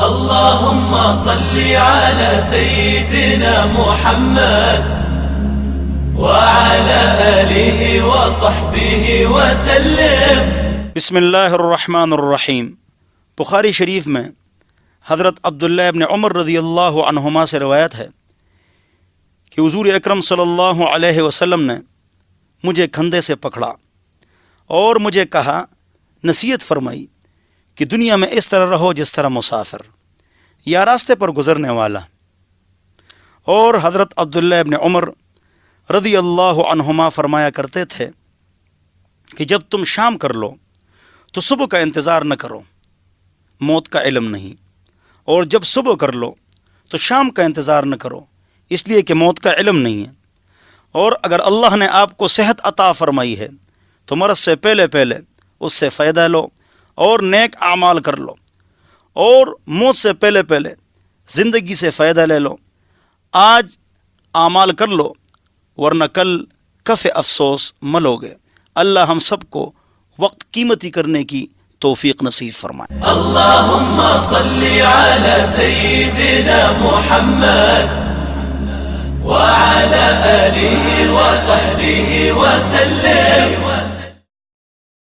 اللهم صل على سيدنا محمد وعلى آله وصحبه وسلم. بسم اللہ الرحمن الرحیم. بخاری شریف میں حضرت عبداللہ ابن عمر رضی اللہ عنہما سے روایت ہے کہ حضور اکرم صلی اللہ علیہ وسلم نے مجھے کندھے سے پکڑا اور مجھے کہا، نصیحت فرمائی کہ دنیا میں اس طرح رہو جس طرح مسافر یا راستے پر گزرنے والا. اور حضرت عبداللہ ابن عمر رضی اللہ عنہما فرمایا کرتے تھے کہ جب تم شام کر لو تو صبح کا انتظار نہ کرو، موت کا علم نہیں، اور جب صبح کر لو تو شام کا انتظار نہ کرو، اس لیے کہ موت کا علم نہیں ہے. اور اگر اللہ نے آپ کو صحت عطا فرمائی ہے تو مرض سے پہلے پہلے اس سے فائدہ لو اور نیک اعمال کر لو، اور موت سے پہلے پہلے زندگی سے فائدہ لے لو. آج اعمال کر لو ورنہ کل کف افسوس ملو گے. اللہ ہم سب کو وقت قیمتی کرنے کی توفیق نصیب فرمائے. اللهم صل على سيدنا محمد وعلى آله وصحبه وسلم.